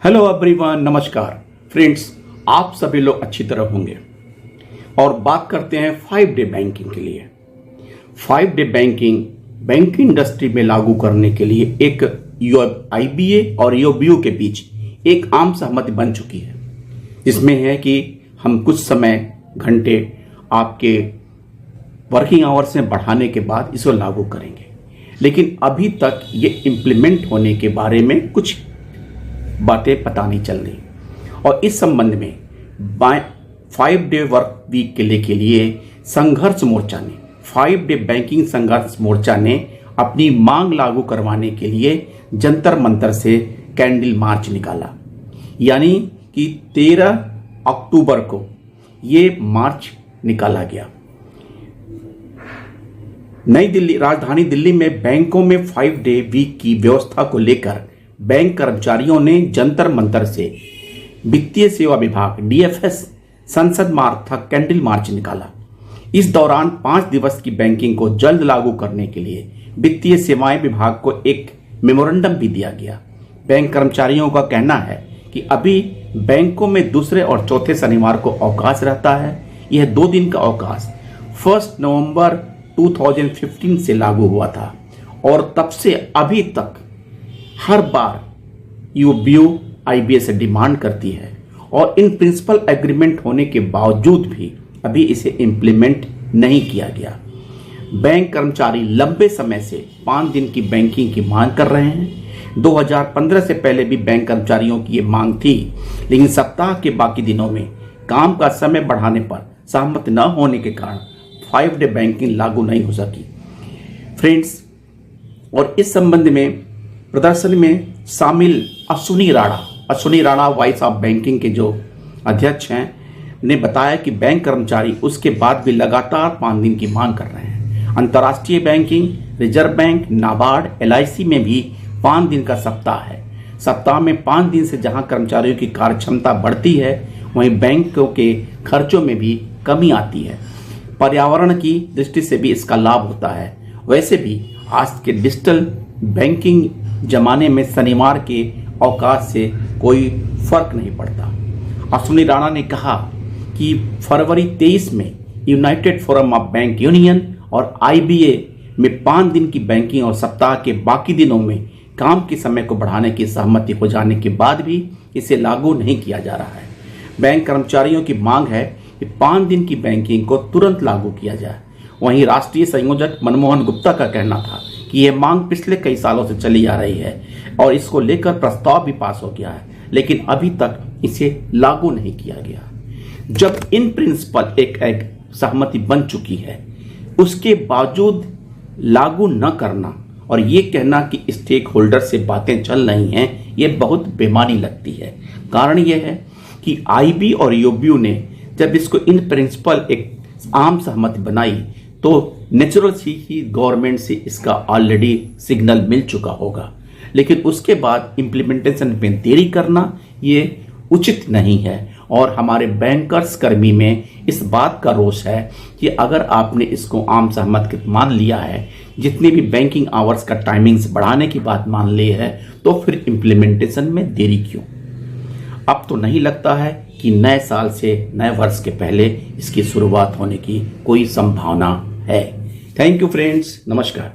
Hello everyone, नमस्कार friends. आप सभी लोग अच्छी तरह होंगे और बात करते हैं 5 डे बैंकिंग के लिए। 5 डे बैंकिंग बैंकिंग इंडस्ट्री में लागू करने के लिए एक आईबीए और ईओबीओ के बीच एक आम सहमति बन चुकी है, जिसमें है कि हम कुछ समय घंटे आपके वर्किंग आवर्स में बढ़ाने के बाद इसको लागू करेंगे। लेकिन अभी तक ये इम्प्लीमेंट होने के बारे में कुछ बातें पता नहीं चल रही और इस संबंध में 5 डे वर्क वीक के लिए संघर्ष मोर्चा ने 5 डे बैंकिंग संघर्ष मोर्चा ने अपनी मांग लागू करवाने के लिए जंतर मंतर से कैंडल मार्च निकाला। यानी कि 13 अक्टूबर को ये मार्च निकाला गया। नई दिल्ली, राजधानी दिल्ली में बैंकों में 5 डे वीक की व्यवस्था को लेकर बैंक कर्मचारियों ने जंतर मंतर से वित्तीय सेवा विभाग डीएफएस संसद मार्ग तक कैंडल मार्च निकाला। इस दौरान 5 दिवस की बैंकिंग को जल्द लागू करने के लिए वित्तीय सेवाएं विभाग को एक मेमोरेंडम भी दिया गया। बैंक कर्मचारियों का कहना है कि अभी बैंकों में दूसरे और चौथे शनिवार को अवकाश रहता है। यह 2 दिन का अवकाश 1 नवंबर 2015 से लागू हुआ था और तब से अभी तक हर बार ईओबीओ आईबीए से डिमांड करती है और इन प्रिंसिपल एग्रीमेंट होने के बावजूद भी अभी इसे इम्प्लीमेंट नहीं किया गया। बैंक कर्मचारी लंबे समय से 5 दिन की बैंकिंग की मांग कर रहे हैं। 2015 से पहले भी बैंक कर्मचारियों की ये मांग थी, लेकिन सप्ताह के बाकी दिनों में काम का समय बढ़ाने पर सहमत न होने के कारण 5 डे बैंकिंग लागू नहीं हो सकी फ्रेंड्स। और इस संबंध में प्रदर्शन में शामिल Ashwini Rana vice of banking के जो अध्यक्ष हैं ने बताया कि बैंक कर्मचारी उसके बाद भी लगातार 5 दिन की मांग कर रहे हैं। अंतर्राष्ट्रीय banking, reserve bank, NABARD, LIC में भी 5 दिन का सप्ताह है। सप्ताह में 5 दिन से जहां कर्मचारियों की कार्यक्षमता बढ़ती है, वहीं बैंकों के खर्चों में भी कमी आती है। पर्यावरण की दृष्टि से भी इसका लाभ होता है। वैसे भी आज के डिजिटल बैंकिंग जमाने में शनिवार के अवकाश से कोई फर्क नहीं पड़ता। अश्विनी राणा ने कहा कि फरवरी 23 में United forum of bank union और आईबीए में 5 दिन की बैंकिंग और सप्ताह के बाकी दिनों में काम के समय को बढ़ाने की सहमति हो जाने के बाद भी इसे लागू नहीं किया जा रहा है। बैंक कर्मचारियों की मांग है कि 5 दिन की बैंकिंग को तुरंत लागू किया जाए। वहीं राष्ट्रीय संयोजक मनमोहन गुप्ता का कहना था कि यह मांग पिछले कई सालों से चली आ रही है और इसको लेकर प्रस्ताव भी पास हो गया है, लेकिन अभी तक इसे लागू नहीं किया गया। जब इन प्रिंसिपल एक सहमति बन चुकी है, उसके बावजूद लागू न करना और ये कहना कि स्टेक होल्डर से बातें चल रही हैं, ये बहुत बेमानी लगती है। कारण यह है कि आईबी और ईओबीओ ने जब इसको इन प्रिंसिपल एक आम सहमति बनाई तो नेचुरल ही गवर्नमेंट से इसका ऑलरेडी सिग्नल मिल चुका होगा, लेकिन उसके बाद इम्प्लीमेंटेशन में देरी करना ये उचित नहीं है। और हमारे बैंकर्स कर्मी में इस बात का रोष है कि अगर आपने इसको आम सहमति मान लिया है, जितनी भी बैंकिंग आवर्स का टाइमिंग्स बढ़ाने की बात मान ली है, तो फिर इम्प्लीमेंटेशन में देरी क्यों? अब तो नहीं लगता है कि नए साल से, नए वर्ष के पहले इसकी शुरुआत होने की कोई संभावना है। थैंक यू फ्रेंड्स, नमस्कार।